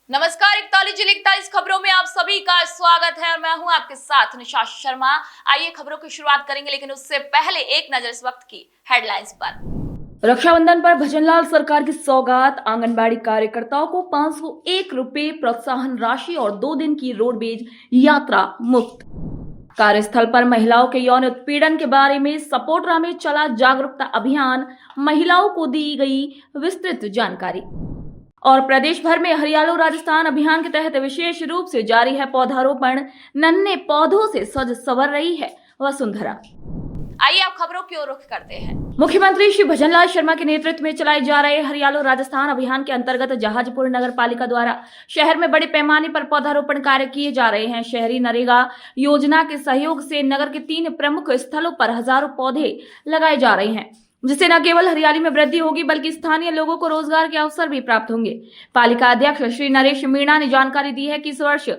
नमस्कार, 41 खबरों में आप सभी का स्वागत है और मैं हूं आपके साथ निशा शर्मा। आइए खबरों की शुरुआत करेंगे, लेकिन उससे पहले एक नजर इस वक्त की हेडलाइंस पर। रक्षाबंधन पर भजनलाल सरकार की सौगात, आंगनबाड़ी कार्यकर्ताओं को 501 रुपए प्रोत्साहन राशि और 2 दिन की रोडवेज यात्रा मुफ्त। कार्यस्थल पर महिलाओं के यौन उत्पीड़न के बारे में सपोटरा में चला जागरूकता अभियान, महिलाओं को दी गई विस्तृत जानकारी। और प्रदेश भर में हरियालो राजस्थान अभियान के तहत विशेष रूप से जारी है पौधारोपण, नन्हे पौधों से सज संवर रही है वसुंधरा। आइए आप खबरों की ओर रुख करते हैं। मुख्यमंत्री श्री भजनलाल शर्मा के नेतृत्व में चलाए जा रहे हरियालो राजस्थान अभियान के अंतर्गत जहाजपुर नगर पालिका द्वारा शहर में बड़े पैमाने पर पौधारोपण कार्य किए जा रहे हैं। शहरी नरेगा योजना के सहयोग से नगर के 3 प्रमुख स्थलों पर हजारों पौधे लगाए जा रहे हैं, जिससे न केवल हरियाली में वृद्धि होगी बल्कि स्थानीय लोगों को रोजगार के अवसर भी प्राप्त होंगे। पालिका अध्यक्ष श्री नरेश मीणा ने जानकारी दी है कि इस वर्ष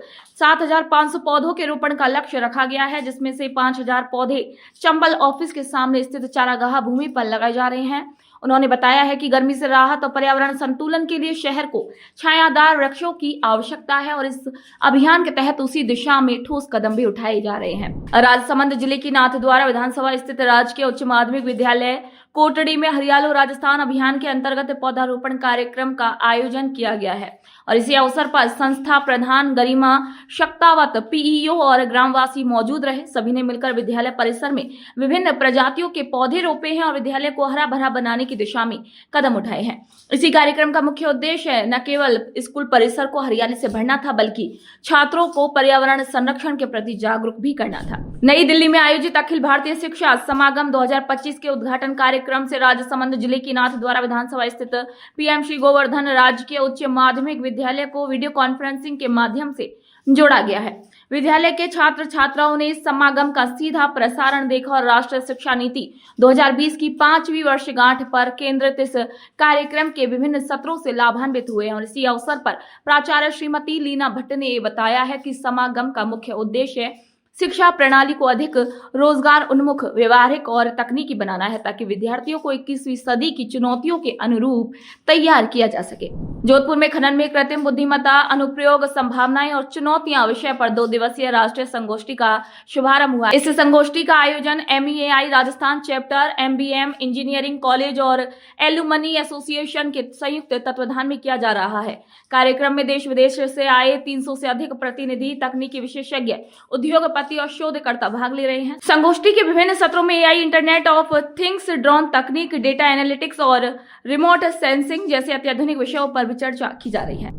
7,500 पौधों के रोपण का लक्ष्य रखा गया है, जिसमें से 5,000 पौधे चंबल ऑफिस के सामने स्थित चारागाह भूमि पर लगाए जा रहे हैं। उन्होंने बताया है कि गर्मी से राहत और पर्यावरण संतुलन के लिए शहर को छायादार वृक्षों की आवश्यकता है और इस अभियान के तहत उसी दिशा में ठोस कदम भी उठाए जा रहे हैं। राजसमंद जिले की नाथद्वारा विधानसभा स्थित राजकीय उच्च माध्यमिक विद्यालय कोटड़ी में हरियालो राजस्थान अभियान के अंतर्गत पौधारोपण कार्यक्रम का आयोजन किया गया है और इसी अवसर पर संस्था प्रधान गरिमा शक्तावत, पीईओ और ग्रामवासी मौजूद रहे। सभी ने मिलकर विद्यालय परिसर में विभिन्न प्रजातियों के पौधे रोपे हैं और विद्यालय को हरा भरा बनाने की दिशा में कदम उठाए हैं। इसी कार्यक्रम का मुख्य उद्देश्य न केवल स्कूल परिसर को हरियाली से भरना था, बल्कि छात्रों को पर्यावरण संरक्षण के प्रति जागरूक भी करना था। नई दिल्ली में आयोजित अखिल भारतीय शिक्षा समागम 2025 के उद्घाटन कार्यक्रम से राजसमंद जिले की नाथद्वारा विधानसभा स्थित पीएम श्री गोवर्धन राजकीय उच्च माध्यमिक विद्यालय को वीडियो कॉन्फ्रेंसिंग के माध्यम से जोड़ा गया है। विद्यालय के छात्र छात्राओं ने इस समागम का सीधा प्रसारण देखा और राष्ट्रीय शिक्षा नीति 2020 की 5वीं वर्षगांठ पर केंद्रित इस कार्यक्रम के विभिन्न सत्रों से लाभान्वित हुए। और इसी अवसर पर प्राचार्य श्रीमती लीना भट्ट ने बताया है कि समागम का मुख्य उद्देश्य शिक्षा प्रणाली को अधिक रोजगार उन्मुख, व्यवहारिक और तकनीकी बनाना है, ताकि विद्यार्थियों को 21वीं सदी की चुनौतियों के अनुरूप तैयार किया जा सके। जोधपुर में खनन में कृत्रिम बुद्धिमत्ता, अनुप्रयोग, संभावनाएं और चुनौतियां विषय पर 2 दिवसीय राष्ट्रीय संगोष्ठी का शुभारंभ हुआ। इस संगोष्ठी का आयोजन MEAI Rajasthan chapter, MBM engineering college और एलुमनी एसोसिएशन के संयुक्त तत्वाधान में किया जा रहा है। कार्यक्रम में देश विदेश से आए 300 से अधिक प्रतिनिधि, तकनीकी विशेषज्ञ, उद्योगपति और शोधकर्ता भाग ले रहे हैं। संगोष्ठी के विभिन्न सत्रों में AI, internet of things, drone तकनीक, डेटा एनालिटिक्स और रिमोट सेंसिंग जैसे अत्याधुनिक विषयों पर भी चर्चा की जा रही है।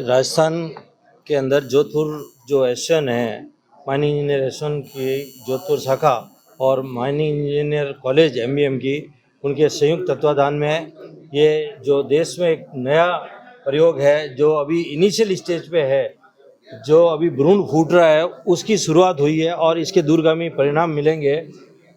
राजस्थान के अंदर जोधपुर जो एसोसिएशन है, माइनिंग इंजीनियर एसोसिएशन की जोधपुर शाखा और माइनिंग इंजीनियर कॉलेज MBM की, उनके संयुक्त तत्वाधान में ये जो देश में एक नया प्रयोग है, जो अभी इनिशियल स्टेज पे है, जो अभी भ्रूण फूट रहा है, उसकी शुरुआत हुई है और इसके दूरगामी परिणाम मिलेंगे,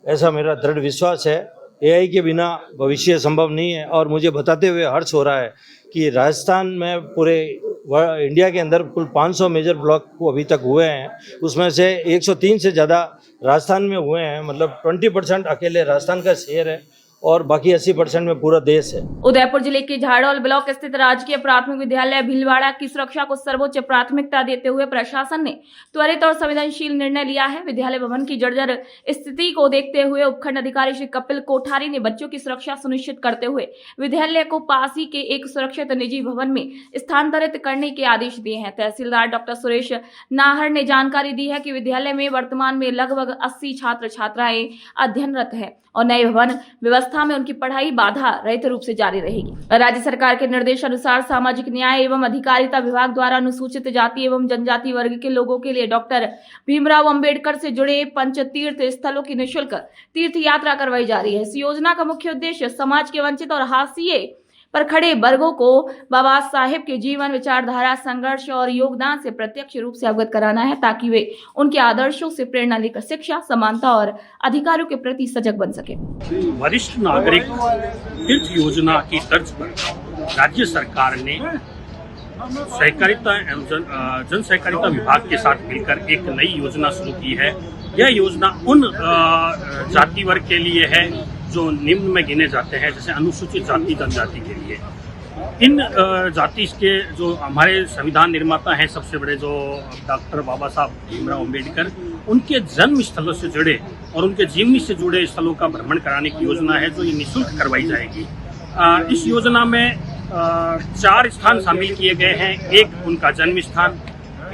ऐसा मेरा दृढ़ विश्वास है। AI के बिना भविष्य संभव नहीं है और मुझे बताते हुए हर्ष हो रहा है कि राजस्थान में पूरे इंडिया के अंदर कुल 500 मेजर ब्लॉक अभी तक हुए हैं, उसमें से 103 से ज़्यादा राजस्थान में हुए हैं। मतलब 20% अकेले राजस्थान का शहर है और बाकी 80% में पूरा देश है। उदयपुर जिले के झाड़ोल ब्लॉक स्थित राजकीय प्राथमिक विद्यालय भीलवाड़ा की सुरक्षा को सर्वोच्च प्राथमिकता देते हुए प्रशासन ने त्वरित और संवेदनशील निर्णय लिया है। विद्यालय भवन की जर्जर स्थिति को देखते हुए उपखंड अधिकारी श्री कपिल कोठारी ने बच्चों की सुरक्षा सुनिश्चित करते हुए विद्यालय को पास ही के एक सुरक्षित निजी भवन में स्थानांतरित करने के आदेश दिए हैं। तहसीलदार डॉक्टर सुरेश नाहर ने जानकारी दी है कि विद्यालय में वर्तमान में लगभग 80 छात्र छात्राएं अध्ययनरत है और नए भवन व्यवस्था में उनकी पढ़ाई बाधा रहित रूप से जारी रहेगी। राज्य सरकार के निर्देश अनुसार सामाजिक न्याय एवं अधिकारिता विभाग द्वारा अनुसूचित जाति एवं जनजाति वर्ग के लोगों के लिए डॉक्टर भीमराव अंबेडकर से जुड़े पंचतीर्थ स्थलों की निःशुल्क तीर्थ यात्रा करवाई जा रही है। इस योजना का मुख्य उद्देश्य समाज के वंचित और हाशिए पर खड़े वर्गों को बाबा साहेब के जीवन, विचारधारा, संघर्ष और योगदान से प्रत्यक्ष रूप से अवगत कराना है, ताकि वे उनके आदर्शों से प्रेरणा लेकर शिक्षा, समानता और अधिकारों के प्रति सजग बन सके। वरिष्ठ नागरिक तीर्थ योजना की तर्ज पर राज्य सरकार ने सहकारिता एवं जन सहकारिता विभाग के साथ मिलकर एक नई योजना शुरू की है। यह योजना उन जाति वर्ग के लिए है जो निम्न में गिने जाते हैं, जैसे अनुसूचित जाति जनजाति के लिए। इन जाति के जो हमारे संविधान निर्माता हैं सबसे बड़े, जो डॉक्टर बाबा साहब भीमराव अंबेडकर, उनके जन्म स्थलों से जुड़े और उनके जीवनी से जुड़े स्थलों का भ्रमण कराने की योजना है जो ये निःशुल्क करवाई जाएगी। इस योजना में 4 स्थान शामिल किए गए हैं। एक उनका जन्म स्थान,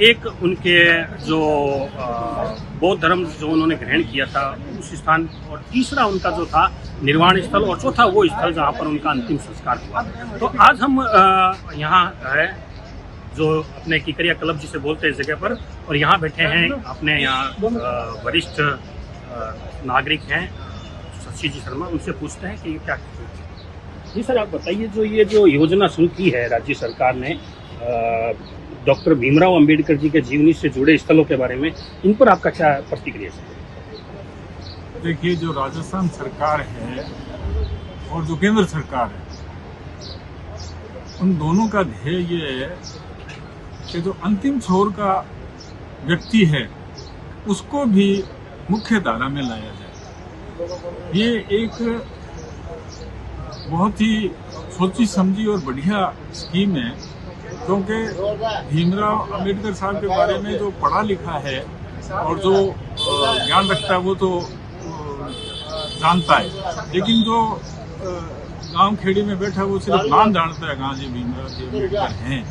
एक उनके जो बौद्ध धर्म जो उन्होंने ग्रहण किया था उस स्थान, और तीसरा उनका जो था निर्वाण स्थल, और चौथा वो स्थल जहाँ पर उनका अंतिम संस्कार हुआ। तो आज हम यहाँ है जो अपने किकरिया क्लब जिसे बोलते हैं इस जगह पर, और यहाँ बैठे हैं अपने यहाँ वरिष्ठ नागरिक हैं शशि जी शर्मा, उनसे पूछते हैं कि ये क्या है। जी सर, आप बताइए, ये जो योजना शुरू की है राज्य सरकार ने डॉक्टर भीमराव अंबेडकर जी के जीवनी से जुड़े स्थलों के बारे में, इन पर आपका क्या प्रतिक्रिया है? देखिए, जो राजस्थान सरकार है और जो केंद्र सरकार है, उन दोनों का ध्येय ये है कि जो अंतिम छोर का व्यक्ति है उसको भी मुख्य धारा में लाया जाए। ये एक बहुत ही सोची समझी और बढ़िया स्कीम है, क्योंकि भीमराव अंबेडकर साहब के बारे में जो पढ़ा लिखा है और जो ज्ञान रखता है वो तो जानता है, लेकिन जो गांव खेड़ी में बैठा वो सिर्फ नाम जानता है गांधी भीमराव जी अम्बेडकर हैं।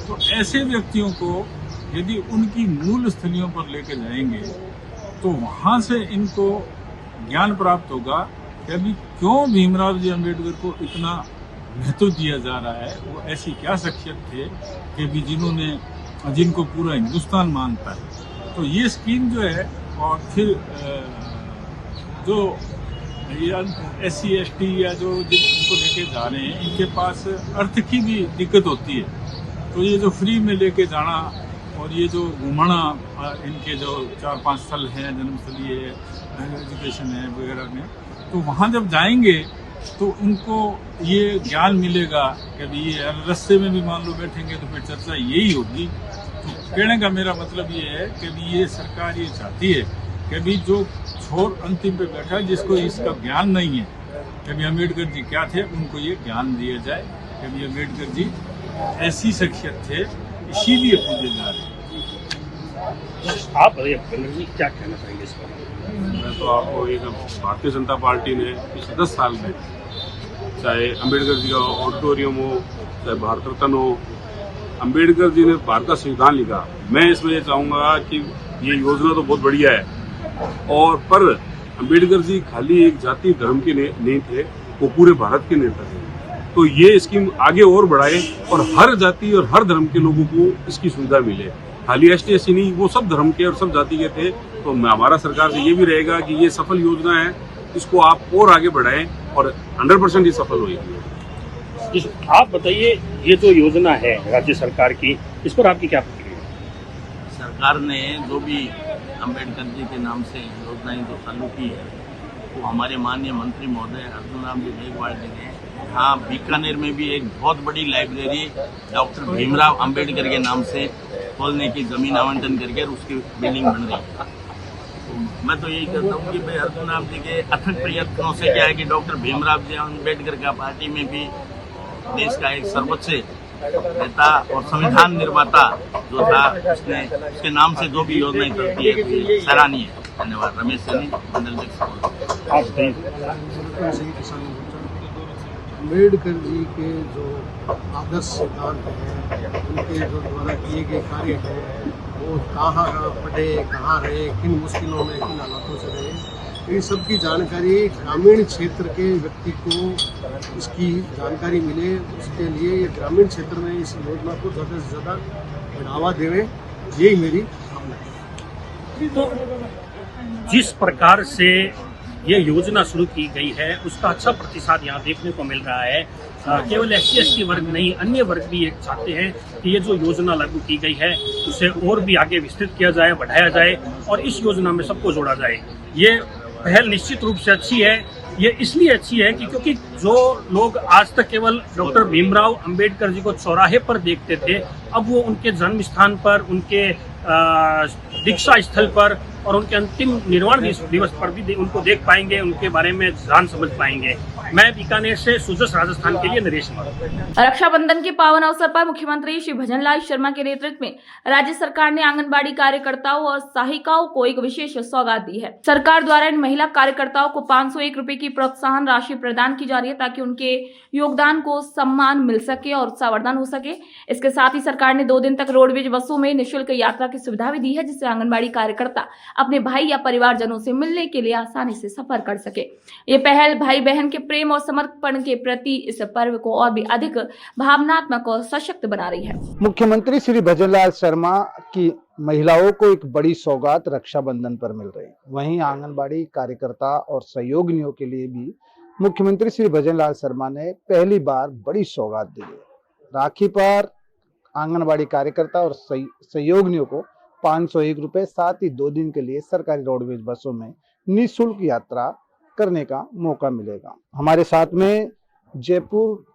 तो ऐसे व्यक्तियों को यदि उनकी मूल स्थलियों पर लेकर जाएंगे तो वहां से इनको ज्ञान प्राप्त होगा कि अभी क्यों भीमराव जी अम्बेडकर को इतना महत्व दिया जा रहा है, वो ऐसी क्या शख्सियत थे कि भी जिनको पूरा हिंदुस्तान मानता है। तो ये स्कीम जो है, और फिर जो SC ST या जो जिनको लेके जा रहे हैं, इनके पास अर्थ की भी दिक्कत होती है, तो ये जो फ्री में लेके जाना और ये जो घुमाना, इनके जो 4-5 स्थल हैं, जन्मस्थली है, एजुकेशन है वगैरह में, तो वहाँ जब जाएंगे तो उनको ये ज्ञान मिलेगा कि अभी ये रास्ते में भी मान लो बैठेंगे तो फिर चर्चा यही होगी। तो कहने का मेरा मतलब ये है कि अभी ये सरकार ये चाहती है कि अभी जो छोर अंतिम पे बैठा है, जिसको इसका ज्ञान नहीं है कि अभी अम्बेडकर जी क्या थे, उनको ये ज्ञान दिया जाए कि अभी अम्बेडकर जी ऐसी शख्सियत थे, इसीलिए पूजे जा रहे हैं। आप क्या कहना चाहेंगे इस पर? मैं तो आपको एक, भारतीय जनता पार्टी ने पिछले 10 साल में, चाहे अम्बेडकर जी का ऑडिटोरियम हो, चाहे भारत रत्न हो, अम्बेडकर जी ने भारत का संविधान लिखा। मैं इसमें ये चाहूँगा कि ये योजना तो बहुत बढ़िया है, और पर अम्बेडकर जी खाली एक जाति धर्म के नहीं थे, वो पूरे भारत के नेता थे। तो ये स्कीम आगे और बढ़ाए और हर जाति और हर धर्म के लोगों को इसकी सुविधा मिले। खाली ST SC नहीं, वो सब धर्म के और सब जाति के थे। तो हमारा सरकार से ये भी रहेगा कि ये सफल योजना है, इसको आप और आगे बढ़ाएं और 100% ये सफल होगी। आप बताइए, ये जो योजना है राज्य सरकार की, इस पर आपकी क्या प्रतिक्रिया है? सरकार ने जो भी अंबेडकर जी के नाम से योजनाएं जो चालू की है, वो हमारे माननीय मंत्री महोदय अर्जुन राम जी मेघवाल जी ने यहाँ बीकानेर में भी एक बहुत बड़ी लाइब्रेरी डॉक्टर भीमराव अंबेडकर के नाम से खोलने की जमीन आवंटन करके उसकी बिल्डिंग बन रही है। तो मैं तो यही कहता हूँ कि भाई अर्जुन राम जी के अथक प्रयत्नों से क्या है कि डॉक्टर भीमराव जी अंबेडकर का पार्टी में भी देश का एक सर्वोच्च नेता और संविधान निर्माता जो था, उसके नाम से जो भी योजनाएं करती है तो ये सराहनीय है। धन्यवाद। रमेश सैनी, मंडल अम्बेडकर जी के जो आदर्श सिद्धांत हैं, उनके जो द्वारा किए गए कार्य हैं, वो कहाँ पढ़े, कहाँ रहे, किन मुश्किलों में, किन हालातों से रहे, इन सब की जानकारी ग्रामीण क्षेत्र के व्यक्ति को इसकी जानकारी मिले। उसके लिए ये ग्रामीण क्षेत्र में इस योजना को ज़्यादा से ज़्यादा बढ़ावा देवें, यही मेरी कामना है। तो जिस प्रकार से ये योजना शुरू की गई है उसका अच्छा प्रतिसाद यहाँ देखने को मिल रहा है। केवल SC ST वर्ग नहीं, अन्य वर्ग भी ये चाहते हैं कि ये जो योजना लागू की गई है उसे और भी आगे विस्तृत किया जाए, बढ़ाया जाए और इस योजना में सबको जोड़ा जाए। ये पहल निश्चित रूप से अच्छी है। ये इसलिए अच्छी है कि क्योंकि जो लोग आज तक केवल डॉक्टर भीमराव अंबेडकर जी को चौराहे पर देखते थे, अब वो उनके जन्म स्थान पर, उनके दीक्षा स्थल पर और उनके अंतिम निर्वाण दिवस पर भी उनको देख पाएंगे, उनके बारे में जान समझ पाएंगे। मैं बीकानेर से सुजस राजस्थान के लिए नरेश माथुर। रक्षाबंधन के पावन अवसर पर मुख्यमंत्री श्री भजनलाल शर्मा के नेतृत्व में राज्य सरकार ने आंगनबाड़ी कार्यकर्ताओं और सहायिकाओं को एक विशेष सौगात दी है। सरकार द्वारा इन महिला कार्यकर्ताओं को 501 रुपए की प्रोत्साहन राशि प्रदान की जा रही है ताकि उनके योगदान को सम्मान मिल सके और संवर्धन हो सके। इसके साथ ही सरकार ने 2 दिन तक रोडवेज बसों में निःशुल्क यात्रा की सुविधा भी दी है, जिससे आंगनबाड़ी कार्यकर्ता अपने भाई या परिवारजनों से मिलने के लिए आसानी से सफर कर सके। ये पहल भाई बहन के प्रेम और समर्पण के प्रति इस पर्व को और भी अधिक भावनात्मक और सशक्त बना रही है। मुख्यमंत्री श्री भजनलाल शर्मा की महिलाओं को एक बड़ी सौगात रक्षाबंधन पर मिल रही है। वहीं आंगनबाड़ी कार्यकर्ता और सहयोगिनियों के लिए भी मुख्यमंत्री श्री भजनलाल शर्मा ने पहली बार बड़ी सौगात दी है। राखी पर आंगनबाड़ी कार्यकर्ता और सहयोगिनियों को 501 रुपए, साथ ही 2 दिन के लिए सरकारी रोडवेज बसों में निःशुल्क यात्रा करने का मौका मिलेगा। हमारे साथ में जयपुर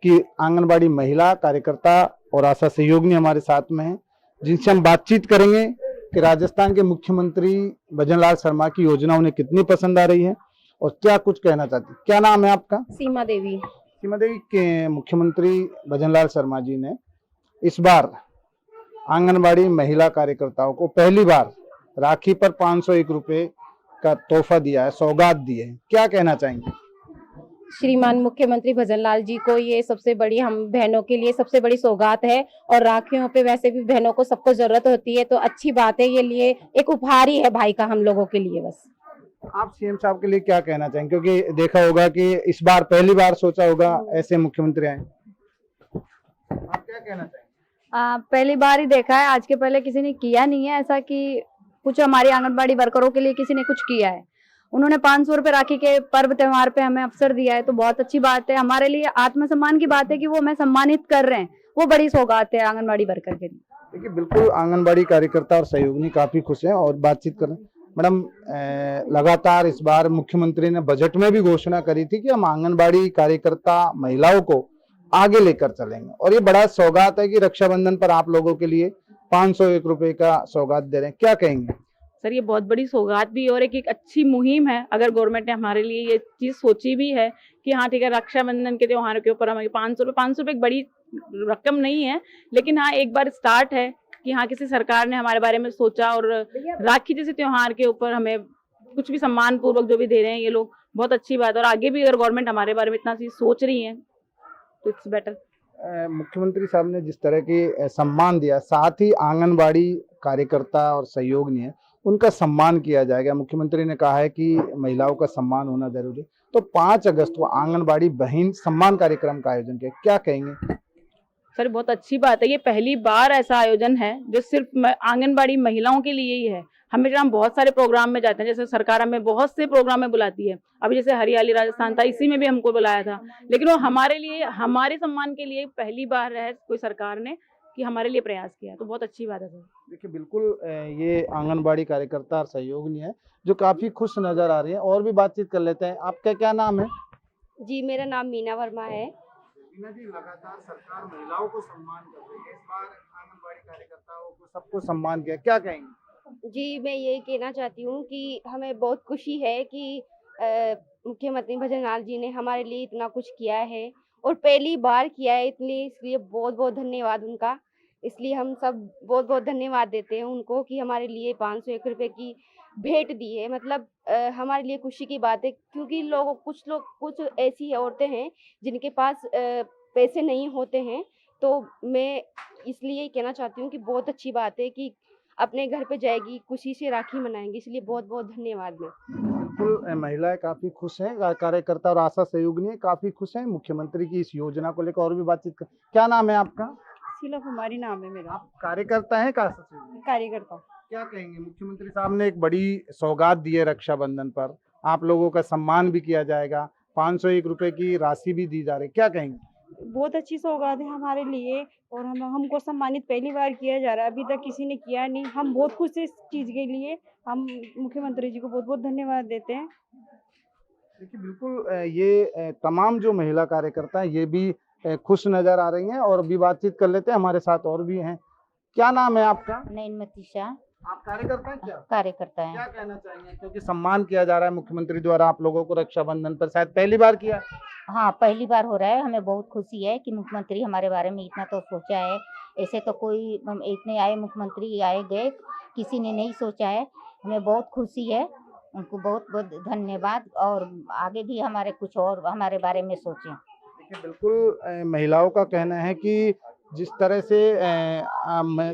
की आंगनबाड़ी महिला कार्यकर्ता और आशा सहयोगिनी हमारे साथ में हैं, जिनसे हम बातचीत करेंगे कि राजस्थान के मुख्यमंत्री भजनलाल शर्मा की योजना उन्हें कितनी पसंद आ रही है और क्या कुछ कहना चाहती है। क्या नाम है आपका? सीमा देवी। सीमा देवी के मुख्यमंत्री भजनलाल शर्मा जी ने इस बार आंगनबाड़ी महिला कार्यकर्ताओं को पहली बार राखी पर 501 रुपए का तोहफा दिया है, सौगात दी है। क्या कहना चाहेंगे? श्रीमान मुख्यमंत्री भजनलाल जी को ये सबसे बड़ी, हम बहनों के लिए सबसे बड़ी सौगात है। और राखियों पे वैसे भी बहनों को सबको जरूरत होती है, तो अच्छी बात है। ये लिए एक उपहार ही है भाई का हम लोगों के लिए। बस आप सीएम साहब के लिए क्या कहना चाहेंगे, क्योंकि देखा होगा कि इस बार पहली बार सोचा होगा ऐसे मुख्यमंत्री आए, आप क्या कहना चाहेंगे? पहली बार ही देखा है, आज के पहले किसी ने किया नहीं है ऐसा कि कुछ हमारी आंगनबाड़ी वर्करों के लिए किसी ने कुछ किया है। उन्होंने 500 रुपए राखी के पर्व त्योहार पे हमें अवसर दिया है, तो बहुत अच्छी बात है। हमारे लिए आत्मसम्मान की बात है कि वो हमें सम्मानित कर रहे हैं, वो बड़ी सौगात है आंगनबाड़ी वर्कर के लिए। देखिए, बिल्कुल आंगनबाड़ी कार्यकर्ता और सहयोगिनी काफी खुश हैं और बातचीत कर रहे हैं। मैडम, लगातार इस बार मुख्यमंत्री ने बजट में भी घोषणा करी थी कि हम आंगनबाड़ी कार्यकर्ता महिलाओं को आगे लेकर चलेंगे, और ये बड़ा सौगात है कि रक्षाबंधन पर आप लोगों के लिए 501 रुपए का सौगात दे रहे हैं। क्या कहेंगे? सर, ये बहुत बड़ी सौगात भी और एक अच्छी मुहिम है। अगर गवर्नमेंट ने हमारे लिए ये चीज सोची भी है कि हाँ ठीक है, रक्षाबंधन के त्योहार के ऊपर हमें 500 रुपए एक बड़ी रकम नहीं है, लेकिन हाँ एक बार स्टार्ट है कि हाँ किसी सरकार ने हमारे बारे में सोचा और राखी जैसे त्योहार के ऊपर हमें कुछ भी सम्मान पूर्वक जो भी दे रहे हैं ये लोग, बहुत अच्छी बात है। और आगे भी अगर गवर्नमेंट हमारे बारे में इतना चीज सोच रही है तो इट्स बेटर। मुख्यमंत्री साहब ने जिस तरह की सम्मान दिया, साथ ही आंगनबाड़ी कार्यकर्ता और सहयोगिनी है उनका सम्मान किया जाएगा। मुख्यमंत्री ने कहा है कि महिलाओं का सम्मान होना जरूरी, तो 5 अगस्त को आंगनबाड़ी बहन सम्मान कार्यक्रम का आयोजन किया। क्या कहेंगे? सर, बहुत अच्छी बात है। ये पहली बार ऐसा आयोजन है जो सिर्फ आंगनबाड़ी महिलाओं के लिए ही है। हमेशा हम बहुत सारे प्रोग्राम में जाते हैं, जैसे सरकार हमें बहुत से प्रोग्राम में बुलाती है। अभी जैसे हरियाली राजस्थान था, इसी में भी हमको बुलाया था, लेकिन वो हमारे लिए, हमारे सम्मान के लिए पहली बार है कोई सरकार ने कि हमारे लिए प्रयास किया, तो बहुत अच्छी बात है सर। देखिए, बिल्कुल ये आंगनबाड़ी कार्यकर्ता और सहयोगिनी है जो काफी खुश नजर आ रही है। और भी बातचीत कर लेते हैं। आपका क्या नाम है? जी, मेरा नाम मीना वर्मा है। मीना जी, लगातार सरकार महिलाओं को सम्मान कर रही है, इस बार आंगनबाड़ी कार्यकर्ताओं को सबको सम्मान किया, क्या कहेंगे? जी, मैं ये कहना चाहती हूँ कि हमें बहुत खुशी है कि मुख्यमंत्री भजनलाल जी ने हमारे लिए इतना कुछ किया है और पहली बार किया है, इसलिए बहुत बहुत धन्यवाद उनका। इसलिए हम सब बहुत बहुत धन्यवाद देते हैं उनको कि हमारे लिए 501 रुपए की भेंट दी है। मतलब हमारे लिए खुशी की बात है, क्योंकि कुछ ऐसी औरतें हैं जिनके पास पैसे नहीं होते हैं। तो मैं इसलिए कहना चाहती हूँ कि बहुत अच्छी बात है कि अपने घर पे जाएगी, खुशी से राखी मनाएंगी, इसलिए बहुत बहुत धन्यवाद। मैं बिल्कुल, महिलाएं काफी खुश हैं, कार्यकर्ता और आशा सहयोगिनी काफी खुश हैं मुख्यमंत्री की इस योजना को लेकर। और भी बातचीत कर। क्या नाम है आपका? शीला कुमारी नाम है मेरा। आप कार्यकर्ता हैं? कार्यकर्ता। क्या कहेंगे? मुख्यमंत्री साहब ने एक बड़ी सौगात दी है रक्षाबंधन पर, आप लोगों का सम्मान भी किया जाएगा, 501 रुपए की राशि भी दी जा रही, क्या कहेंगे? बहुत अच्छी सौगात है हमारे लिए और हमको सम्मानित पहली बार किया जा रहा है, अभी तक किसी ने किया नहीं। हम बहुत खुश हैं इस चीज के लिए। हम मुख्यमंत्री जी को बहुत बहुत धन्यवाद देते हैं। देखिए, बिल्कुल ये तमाम जो महिला कार्यकर्ता हैं ये भी खुश नजर आ रही हैं। और भी बातचीत कर लेते हैं, हमारे साथ और भी हैं। क्या नाम है आपका? नैन मतीशा। आप कार्यकर्ता हैं क्या? कार्यकर्ता क्या हैं। कहना चाहेंगे, क्योंकि सम्मान किया जा रहा है मुख्यमंत्री द्वारा आप लोगों को रक्षाबंधन पर, शायद पहली बार किया? हाँ, पहली बार हो रहा है। हमें बहुत खुशी है कि मुख्यमंत्री हमारे बारे में इतना तो सोचा है। ऐसे तो कोई इतने आए मुख्यमंत्री आए गए, किसी ने नहीं सोचा है। हमें बहुत खुशी है, उनको बहुत बहुत धन्यवाद, और आगे भी हमारे कुछ और हमारे बारे में सोचें। देखिए बिल्कुल महिलाओं का कहना है कि जिस तरह से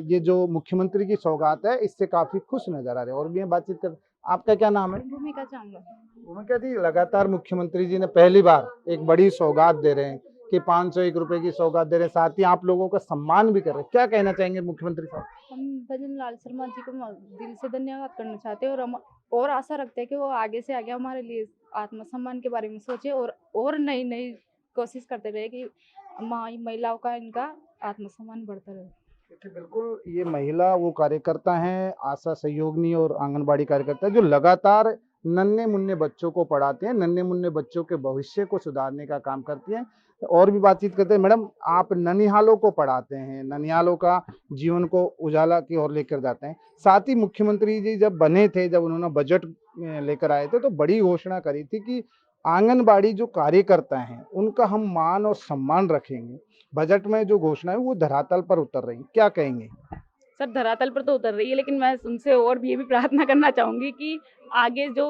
ये जो मुख्यमंत्री की सौगात है इससे काफी खुश नजर आ रहे हैं। और भी हम बातचीत कर, आपका क्या नाम है? भूमिका चांगला। भूमिका जी, लगातार मुख्यमंत्री जी ने पहली बार एक बड़ी सौगात दे रहे हैं कि 501 रुपए की सौगात दे रहे हैं, साथ ही आप लोगों का सम्मान भी कर रहे हैं। क्या कहना चाहेंगे मुख्यमंत्री साहब? हम भजन लाल शर्मा जी को दिल से धन्यवाद करना चाहते हैं, और हम और आशा रखते हैं कि वो आगे से आगे हमारे लिए आत्मसम्मान के बारे में सोचे, और नई नई कोशिश करते रहे कि महिलाओं का इनका आत्मसम्मान बढ़ता रहे। देखिए बिल्कुल, ये महिला वो कार्यकर्ता हैं, आशा सहयोगिनी और आंगनबाड़ी कार्यकर्ता जो लगातार नन्हे मुन्ने बच्चों को पढ़ाते हैं, नन्हे मुन्ने बच्चों के भविष्य को सुधारने का काम करती हैं। और भी बातचीत करते हैं। मैडम, आप ननिहालों को पढ़ाते हैं, ननिहालों का जीवन को उजाला की ओर लेकर जाते हैं। साथ ही मुख्यमंत्री जी जब बने थे, जब उन्होंने बजट लेकर आए थे, तो बड़ी घोषणा करी थी कि आंगनबाड़ी जो कार्यकर्ता हैं उनका हम मान और सम्मान रखेंगे। बजट में जो घोषणा है वो धरातल पर उतर रही, क्या कहेंगे? सर, धरातल पर तो उतर रही है, लेकिन मैं उनसे और भी ये भी प्रार्थना करना चाहूँगी कि आगे जो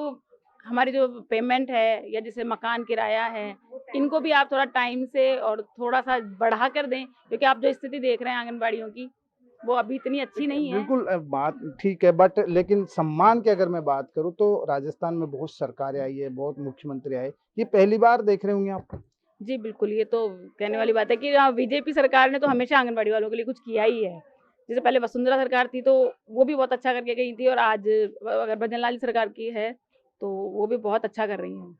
हमारी जो पेमेंट है या जैसे मकान किराया है, इनको भी आप थोड़ा टाइम से और थोड़ा-सा बढ़ा कर दें, क्योंकि आप जो स्थिति देख रहे हैं आंगनबाड़ियों की, वो अभी इतनी अच्छी नहीं है। बिल्कुल बात ठीक है, बट लेकिन सम्मान की अगर मैं बात करूं तो राजस्थान में बहुत सरकारें आई है, बहुत मुख्यमंत्री आए, ये पहली बार देख रहे होंगे आप? जी, बिल्कुल, ये तो कहने वाली बात है कि बीजेपी सरकार ने तो हमेशा आंगनबाड़ी वालों के लिए कुछ किया ही है। जैसे पहले वसुंधरा सरकार थी, तो वो भी बहुत अच्छा करके गई थी, और आज अगर भजन लाल सरकार की है, तो वो भी बहुत अच्छा कर रही हैं।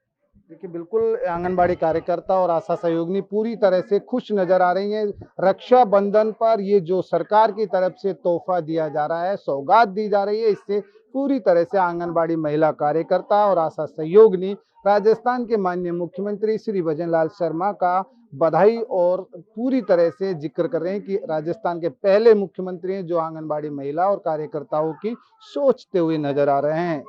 देखिए बिल्कुल, आंगनबाड़ी कार्यकर्ता और आशा सहयोगिनी पूरी तरह से खुश नजर आ रही हैं। रक्षाबंधन पर ये जो सरकार की तरफ से तोहफा दिया जा रहा है, सौगात दी जा रही है, इससे पूरी तरह से आंगनबाड़ी महिला कार्यकर्ता और आशा सहयोगिनी राजस्थान के माननीय मुख्यमंत्री श्री भजन लाल शर्मा का बधाई और पूरी तरह से जिक्र कर रहे हैं कि राजस्थान के पहले मुख्यमंत्री हैं जो आंगनबाड़ी महिला और कार्यकर्ताओं की सोचते हुए नजर आ रहे हैं।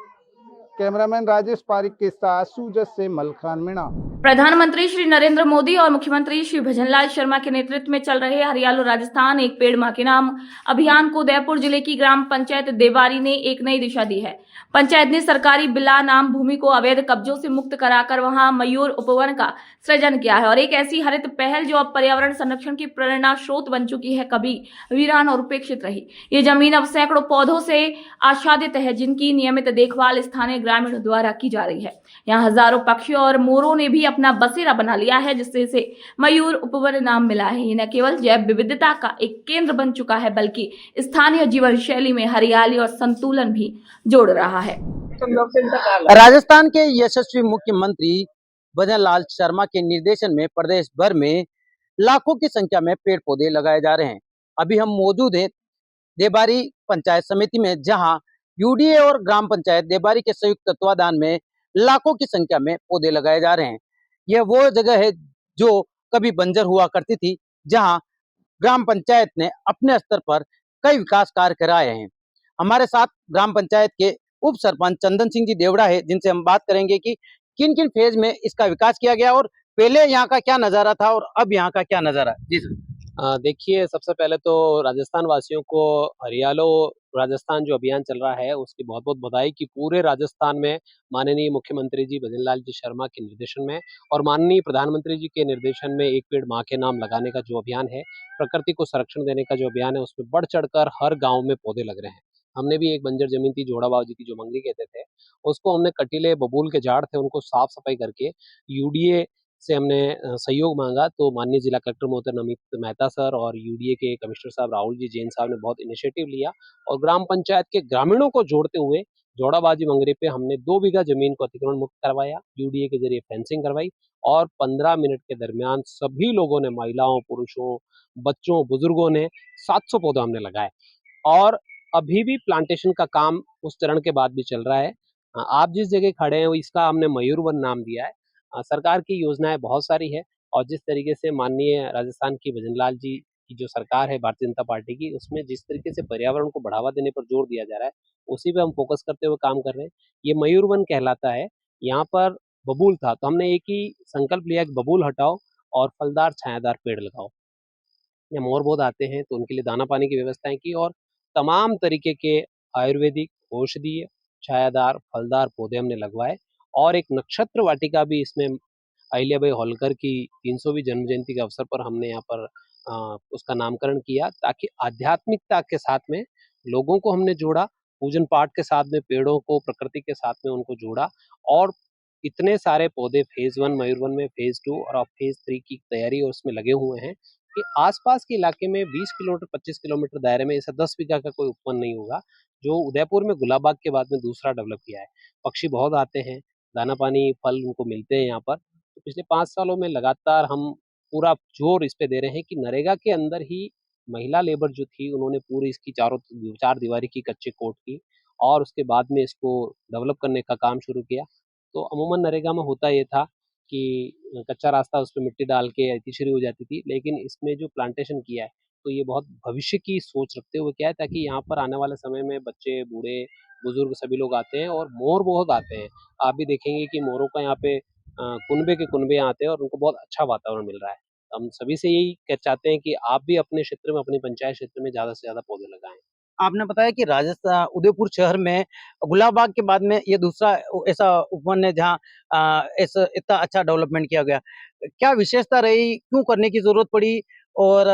कैमरामैन राजेश पारिक के साथ सूजत से मलखान मीणा। प्रधानमंत्री श्री नरेंद्र मोदी और मुख्यमंत्री श्री भजनलाल शर्मा के नेतृत्व में चल रहे हरियालो राजस्थान एक पेड़ मां के नाम अभियान को उदयपुर जिले की ग्राम पंचायत देवारी ने एक नई दिशा दी है। पंचायत ने सरकारी बिला नाम भूमि को अवैध कब्जों से मुक्त कराकर वहां मयूर उपवन का सृजन किया है, और एक ऐसी हरित पहल जो अब पर्यावरण संरक्षण की प्रेरणा स्रोत बन चुकी है, कभी वीरान और उपेक्षित रही। ये जमीन अब सैकड़ों पौधों से आच्छादित है, जिनकी नियमित देखभाल स्थानीय ग्रामीणों द्वारा की जा रही है। यहाँ हजारों पक्षियों और मोरों ने भी अपना बसेरा बना लिया है, जिससे इसे मयूर उपवन नाम मिला है। ये न केवल जैव विविधता का एक केंद्र बन चुका है, बल्कि स्थानीय जीवन शैली में हरियाली और संतुलन भी जोड़ रहा है। राजस्थान के यशस्वी मुख्यमंत्री भजन लाल शर्मा के निर्देशन में प्रदेश भर में लाखों की संख्या में पेड़ पौधे लगाए जा रहे हैं। अभी हम मौजूद है देबारी पंचायत समिति में, जहां यूडीए और ग्राम पंचायत देबारी के संयुक्त तत्वाधान में लाखों की संख्या में पौधे लगाए जा रहे हैं। यह वो जगह है जो कभी बंजर हुआ करती थी, जहां ग्राम पंचायत ने अपने स्तर पर कई विकास कार्य कराए हैं। हमारे साथ ग्राम पंचायत के उप सरपंच चंदन सिंह जी देवड़ा है, जिनसे हम बात करेंगे कि किन किन फेज में इसका विकास किया गया और पहले यहाँ का क्या नजारा था और अब यहाँ का क्या नजारा। जी सर। देखिए, सबसे पहले तो राजस्थान वासियों को हरियालो राजस्थान जो अभियान चल रहा है उसकी बहुत बहुत बधाई कि पूरे राजस्थान में माननीय मुख्यमंत्री जी भजन लाल जी शर्मा के निर्देशन में और माननीय प्रधानमंत्री जी के निर्देशन में एक पेड़ मां के नाम लगाने का जो अभियान है, प्रकृति को संरक्षण देने का जो अभियान है, उसमें बढ़ चढ़कर हर गाँव में पौधे लग रहे हैं। हमने भी एक बंजर जमीन थी जोड़ा बाबू जी की, जो मंगरी कहते थे, उसको हमने कटीले बबूल के झाड़ थे उनको साफ सफाई करके यूडीए से हमने सहयोग मांगा, तो माननीय जिला कलेक्टर महोदय नमित मेहता सर और यूडीए के कमिश्नर साहब राहुल जी जैन साहब ने बहुत इनिशिएटिव लिया और ग्राम पंचायत के ग्रामीणों को जोड़ते हुए जोड़ाबाजी मंगरे पे हमने 2 बीघा जमीन को अतिक्रमण मुक्त करवाया, यूडीए के जरिए फेंसिंग करवाई और 15 मिनट के दरमियान सभी लोगों ने, महिलाओं, पुरुषों, बच्चों, बुजुर्गों ने 700 पौधे हमने लगाए और अभी भी प्लांटेशन का काम उस चरण के बाद भी चल रहा है। आप जिस जगह खड़े हैं इसका हमने मयूर वन नाम दिया है। सरकार की योजनाएं बहुत सारी है और जिस तरीके से माननीय राजस्थान की भजन लाल जी की जो सरकार है भारतीय जनता पार्टी की, उसमें जिस तरीके से पर्यावरण को बढ़ावा देने पर जोर दिया जा रहा है, उसी पे हम फोकस करते हुए काम कर रहे हैं। ये मयूर वन कहलाता है। यहाँ पर बबूल था, तो हमने एक ही संकल्प लिया कि बबूल हटाओ और फलदार छायादार पेड़ लगाओ। या मोर बहुत आते हैं तो उनके लिए दाना पानी की व्यवस्थाएं की और तमाम तरीके के आयुर्वेदिक, औषधीय, छायादार, फलदार पौधे हमने लगवाए और एक नक्षत्र वाटिका भी इसमें अहिल्याबाई होलकर की 300वीं जन्म जयंती के अवसर पर हमने यहाँ पर उसका नामकरण किया, ताकि आध्यात्मिकता के साथ में लोगों को हमने जोड़ा, पूजन पाठ के साथ में पेड़ों को, प्रकृति के साथ में उनको जोड़ा और इतने सारे पौधे फेज़ 1 मयूर वन में, फेज़ 2 और अब फेज़ 3 की तैयारी और उसमें लगे हुए हैं कि आस-पास के इलाके में 20 किलोमीटर, 25 किलोमीटर दायरे में ऐसा 10 बीघा का कोई उपवन नहीं होगा, जो उदयपुर में गुलाबबाग के बाद में दूसरा डेवलप किया है। पक्षी बहुत आते हैं, दाना पानी, फल उनको मिलते हैं यहाँ पर। तो पिछले 5 सालों में लगातार हम पूरा जोर इस पे दे रहे हैं कि नरेगा के अंदर ही महिला लेबर जो थी, उन्होंने पूरी इसकी चार दीवारी की कच्चे कोट की और उसके बाद में इसको डेवलप करने का काम शुरू किया। तो अमूमन नरेगा में होता ये था कि कच्चा रास्ता उस पे मिट्टी डाल के आती शुरू हो जाती थी, लेकिन इसमें जो प्लांटेशन किया है, तो ये बहुत भविष्य की सोच रखते हुए किया है, ताकि यहाँ पर आने वाले समय में बच्चे, बूढ़े, बुजुर्ग सभी लोग आते हैं और मोर बहुत आते हैं। आप भी देखेंगे कि मोरों का यहाँ पे कुनबे के कुनबे आते हैं और उनको बहुत अच्छा वातावरण मिल रहा है। हम सभी से यही चाहते हैं कि आप भी अपने क्षेत्र में, अपनी पंचायत क्षेत्र में ज़्यादा से ज़्यादा पौधे लगाएँ। आपने बताया कि राजस्थान उदयपुर शहर में गुलाबबाग के बाद में ये दूसरा ऐसा उपवन है जहाँ ऐसा इतना अच्छा डेवलपमेंट किया गया। क्या विशेषता रही? क्यों करने की ज़रूरत पड़ी? और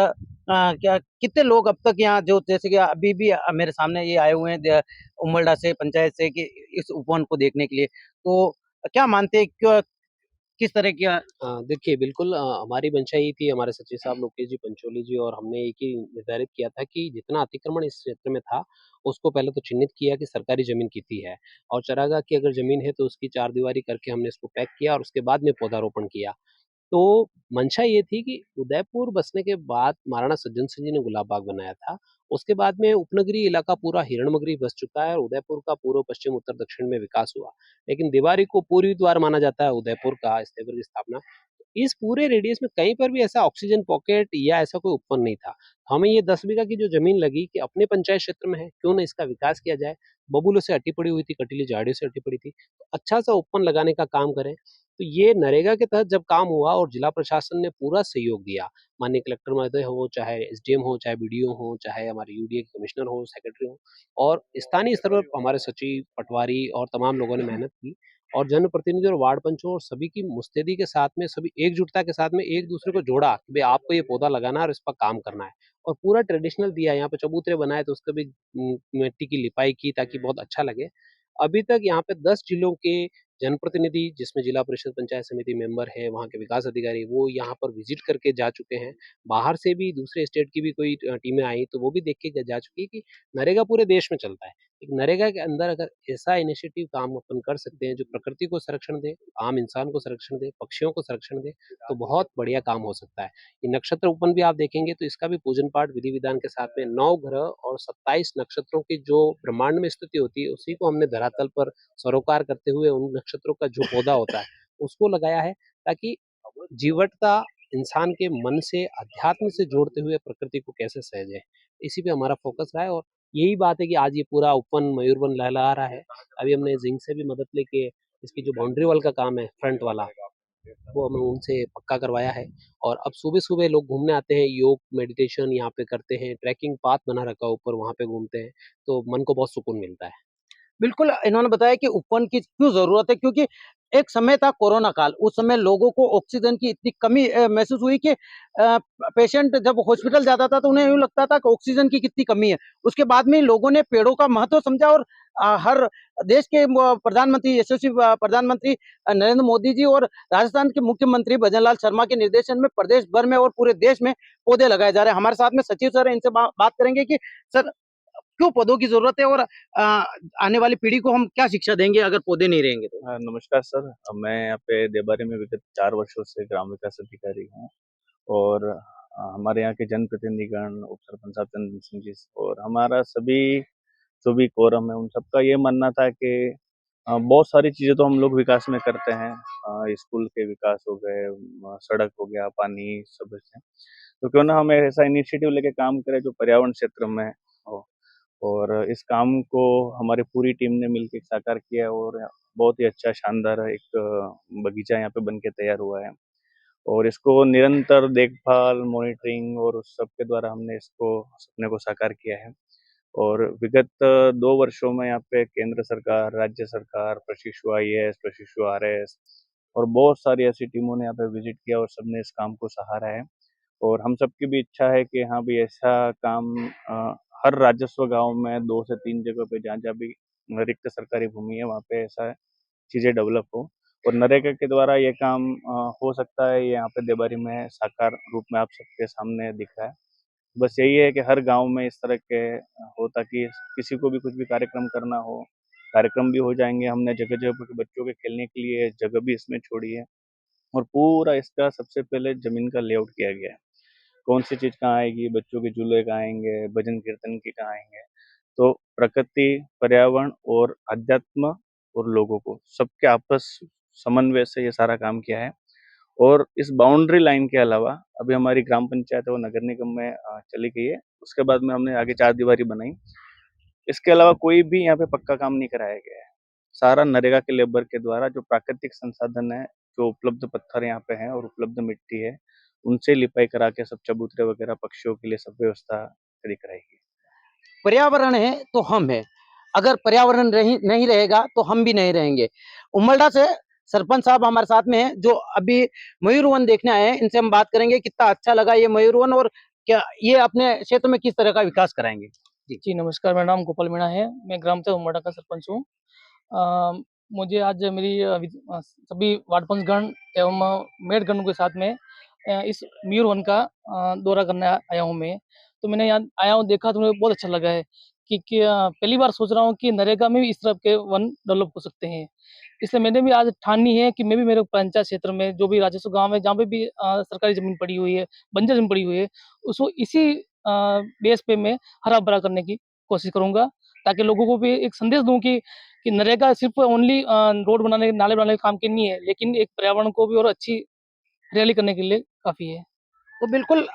क्या कितने लोग अब तक यहाँ जो जैसे कि अभी भी मेरे सामने ये आए हुए हैं उमल्डा से पंचायत से कि इस उपवन को देखने के लिए। तो क्या मानते हैं क्यों किस तरह की देखिए बिल्कुल हमारी मंशा यही थी, हमारे सचिव साहब लोकेश जी पंचोली जी और हमने एक ही निर्धारित किया था कि जितना अतिक्रमण इस क्षेत्र में था, उसको पहले तो चिन्हित किया कि सरकारी ज़मीन कितनी है और चरागाह की अगर ज़मीन है तो उसकी चारदीवारी करके हमने इसको पैक किया और उसके बाद में पौधारोपण किया। तो मंशा ये थी कि उदयपुर बसने के बाद महाराणा सज्जन सिंह जी ने गुलाबबाग बनाया था। उसके बाद में उपनगरीय इलाका पूरा हिरणमगरी बस चुका है और उदयपुर का पूर्व, पश्चिम, उत्तर, दक्षिण में विकास हुआ। लेकिन दीवारी को पूर्वी द्वार माना जाता है उदयपुर का, इस नगर की स्थापना। इस पूरे रेडियस में कहीं पर भी ऐसा ऑक्सीजन पॉकेट या ऐसा कोई उपवन नहीं था। हमें ये 10 बीघा की जो ज़मीन लगी कि अपने पंचायत क्षेत्र में है, क्यों ना इसका विकास किया जाए। बबूलों से अटी पड़ी हुई थी, कटीली झाड़ियों से अटी पड़ी थी। तो अच्छा-सा उपवन लगाने का काम करें। तो ये नरेगा के तहत जब काम हुआ और जिला प्रशासन ने पूरा सहयोग दिया, माननीय कलेक्टर महोदय हो, चाहे एसडीएम हो, चाहे बीडीओ हो, चाहे हमारे यूडीए के कमिश्नर हो, सेक्रेटरी हो और स्थानीय स्तर पर हमारे सचिव, पटवारी और तमाम लोगों ने मेहनत की और जनप्रतिनिधि और वार्ड पंचों और सभी की मुस्तैदी के साथ में, सभी एकजुटता के साथ में एक-दूसरे को जोड़ा कि भई आपको ये पौधा लगाना है और इस पर काम करना है और पूरा ट्रेडिशनल दिया। यहाँ पे चबूतरे बनाए तो उसका भी मिट्टी की लिपाई की ताकि बहुत अच्छा लगे। अभी तक यहाँ पे 10 जिलों के जनप्रतिनिधि जिसमें जिला परिषद पंचायत समिति मेंबर है, वहाँ के विकास अधिकारी वो यहाँ पर विजिट करके जा चुके हैं। बाहर से भी दूसरे स्टेट की भी कोई टीमें आई तो वो भी देख के जा चुकी है कि नरेगा पूरे देश में चलता है। एक नरेगा के अंदर अगर ऐसा इनिशिएटिव काम अपन कर सकते हैं जो प्रकृति को संरक्षण दे, आम इंसान को संरक्षण दे, पक्षियों को संरक्षण दे, तो बहुत बढ़िया काम हो सकता है। ये नक्षत्र उपवन भी आप देखेंगे तो इसका भी पूजन पाठ विधि विधान के साथ में 9 ग्रह और 27 नक्षत्रों की जो ब्रह्मांड में स्थिति होती है उसी को हमने धरातल पर सरोकार करते हुए उन नक्षत्रों का जो पौधा होता है उसको लगाया है ताकि जीवटता इंसान के मन से, अध्यात्म से जोड़ते हुए प्रकृति को कैसे सहेजें, इसी पे हमारा फोकस रहा है और यही बात है कि आज ये पूरा उपवन मयूरवन लहलहा रहा है। अभी हमने जिंक से भी मदद लेके इसकी जो बाउंड्री वॉल का काम है फ्रंट वाला, वो हमने उनसे पक्का करवाया है और अब सुबह-सुबह लोग घूमने आते हैं, योग, मेडिटेशन यहाँ पे करते हैं, ट्रैकिंग पाथ बना रखा है ऊपर, वहाँ पे घूमते हैं, तो मन को बहुत सुकून मिलता है। बिल्कुल, इन्होंने बताया कि उपवन की क्यों ज़रूरत है क्योंकि एक समय था कोरोना काल, उस समय लोगों को ऑक्सीजन की इतनी कमी महसूस हुई कि पेशेंट जब हॉस्पिटल जाता था तो उन्हें यूँ लगता था कि ऑक्सीजन की कितनी कमी है। उसके बाद में लोगों ने पेड़ों का महत्व समझा और हर देश के प्रधानमंत्री यशस्वी प्रधानमंत्री नरेंद्र मोदी जी और राजस्थान के मुख्यमंत्री भजनलाल शर्मा के निर्देशन में प्रदेश भर में और पूरे देश में पौधे लगाए जा रहे हैं। हमारे साथ में सचिव सर हैं, इनसे बात करेंगे कि सर क्यों पौधों की ज़रूरत है और आने वाली पीढ़ी को हम क्या शिक्षा देंगे अगर पौधे नहीं रहेंगे तो? नमस्कार सर, मैं यहाँ पे देबारी में विगत 4 वर्षों से ग्राम विकास अधिकारी हूँ और हमारे यहाँ के जनप्रतिनिधिगण, उप सरपंच साहब चंदन सिंह जी और हमारा सभी जो भी कोरम है उन सबका ये मानना था कि बहुत सारी चीज़ें तो हम लोग विकास में करते हैं, स्कूल के विकास हो गए, सड़क हो गया, पानी सब तो क्यों ना हम ऐसा इनिशिएटिव लेके काम करें जो पर्यावरण क्षेत्र में हो। और इस काम को हमारी पूरी टीम ने मिलकर साकार किया है और बहुत ही अच्छा शानदार एक बगीचा यहाँ पे बन के तैयार हुआ है। और इसको निरंतर देखभाल, मॉनिटरिंग और उस सब के द्वारा हमने इसको सपने को साकार किया है। और विगत 2 वर्षों में यहाँ पे केंद्र सरकार, राज्य सरकार, प्रशिक्षु IAS, प्रशिक्षु RS और बहुत सारी ऐसी टीमों ने यहाँ पे विजिट किया और सबने इस काम को सहारा है। और हम सबकी भी इच्छा है कि हाँ भी ऐसा काम हर राजस्व गांव में 2 से 3 जगह पे जहाँ भी रिक्त सरकारी भूमि है वहाँ पे ऐसा चीज़ें डेवलप हो। और नरेगा के द्वारा ये काम हो सकता है। ये यहाँ पे देबारी में साकार रूप में आप सबके सामने दिख रहा है। बस यही है कि हर गांव में इस तरह के हो ताकि किसी को भी कुछ भी कार्यक्रम करना हो, कार्यक्रम भी हो जाएंगे। हमने जगह-जगह पे बच्चों के खेलने के लिए जगह भी इसमें छोड़ी है और पूरा इसका सबसे पहले ज़मीन का लेआउट किया गया है। कौन सी चीज़ कहाँ आएगी, बच्चों के झूले कहाँ आएँगे, भजन कीर्तन के कहाँ आएँगे। तो प्रकृति, पर्यावरण और अध्यात्म और लोगों को सबके आपस समन्वय से ये सारा काम किया है। और इस बाउंड्री लाइन के अलावा अभी हमारी ग्राम पंचायत है वो नगर निगम में चली गई है। उसके बाद में हमने आगे 4 दीवारी बनाई। इसके अलावा कोई भी यहाँ पे पक्का काम नहीं कराया गया है। सारा नरेगा के लेबर के द्वारा जो प्राकृतिक संसाधन है, जो उपलब्ध पत्थर यहाँ पे हैं और उपलब्ध मिट्टी है, उनसे लिपाई करा के सब चबूतरे वगैरह पक्षियों के लिए सब व्यवस्था खड़ी कराएगी। पर्यावरण है तो हम है, अगर पर्यावरण नहीं रहेगा तो हम भी नहीं रहेंगे। उमल्डा से सरपंच साहब हमारे साथ में हैं जो अभी मयूर वन देखने आए हैं। इनसे हम बात करेंगे कितना अच्छा लगा ये मयूर वन और क्या ये अपने क्षेत्र में किस तरह का विकास कराएंगे। जी नमस्कार, मेरा नाम गोपाल मीणा है। मैं ग्राम पंचायत उमल्डा का सरपंच हूँ। मुझे आज मेरी सभी वार्ड पंचगण एवं मेयरगणों के साथ में इस मयूर वन का दौरा करने आया हूँ मैं। तो मैंने यहाँ आया हूँ, देखा तो मुझे बहुत अच्छा लगा है कि पहली बार सोच रहा हूँ कि नरेगा में भी इस तरह के वन डेवलप हो सकते हैं। इसलिए मैंने भी आज ठानी है कि मैं भी मेरे पंचायत क्षेत्र में जो भी राजस्व गाँव है जहाँ पे भी सरकारी ज़मीन पड़ी हुई है, बंजर ज़मीन पड़ी हुई है, उसको इसी बेस पे मैं हरा-भरा करने की कोशिश करूँगा ताकि लोगों को भी एक संदेश दूँ कि नरेगा सिर्फ ओनली रोड बनाने, नाले बनाने के काम के नहीं है, लेकिन एक पर्यावरण को भी और अच्छी हरियाली करने के लिए काफ़ी है। तो बिल्कुल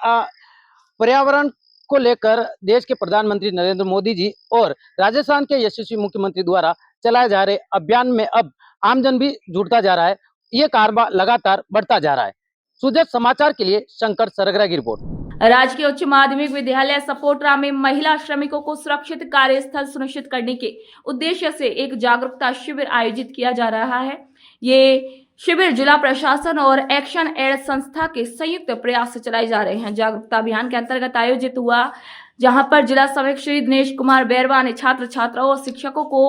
पर्यावरण को लेकर देश के प्रधानमंत्री नरेंद्र मोदी जी और राजस्थान के यशस्वी मुख्यमंत्री द्वारा चलाए जा रहे अभियान में अब आमजन भी जुड़ता जा रहा है। ये कारवा लगातार बढ़ता जा रहा है। सुजत समाचार के लिए शंकर सरगरा की रिपोर्ट। राजकीय उच्च माध्यमिक विद्यालय सपोटरा में महिला श्रमिकों को सुरक्षित कार्यस्थल सुनिश्चित करने के उद्देश्य से एक जागरूकता शिविर आयोजित किया जा रहा है। ये शिविर जिला प्रशासन और एक्शन एड संस्था के संयुक्त प्रयास से चलाए जा रहे हैं। जागरूकता अभियान के अंतर्गत आयोजित हुआ, जहां पर जिला समीक्षक श्री दिनेश कुमार बैरवा ने छात्र छात्राओं और शिक्षकों को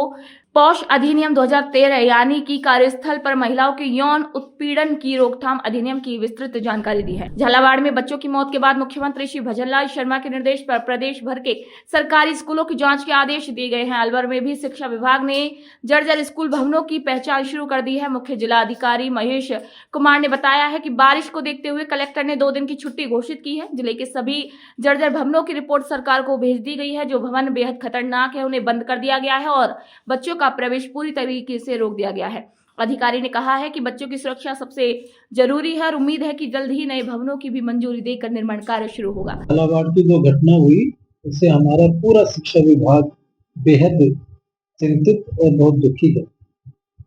पौष अधिनियम 2013 यानी कि कार्यस्थल पर महिलाओं के यौन उत्पीड़न की रोकथाम अधिनियम की विस्तृत जानकारी दी है। झालावाड़ में बच्चों की मौत के बाद मुख्यमंत्री श्री भजनलाल शर्मा के निर्देश पर प्रदेश भर के सरकारी स्कूलों की जांच के आदेश दिए गए हैं। अलवर में भी शिक्षा विभाग ने जर्जर स्कूल भवनों की पहचान शुरू कर दी है। मुख्य जिला अधिकारी महेश कुमार ने बताया है कि बारिश को देखते हुए कलेक्टर ने 2 दिन की छुट्टी घोषित की है। जिले के सभी जर्जर भवनों की रिपोर्ट सरकार को भेज दी गई है। जो भवन बेहद खतरनाक है उन्हें बंद कर दिया गया है और बच्चों का प्रवेश पूरी तरीके से रोक दिया गया है। अधिकारी ने कहा है कि बच्चों की सुरक्षा सबसे जरूरी है और उम्मीद है कि जल्द ही नए भवनों की भी मंजूरी देकर निर्माण कार्य शुरू होगा। झालावाड़ की जो घटना हुई उससे हमारा पूरा शिक्षा विभाग बेहद चिंतित और बहुत दुखी है।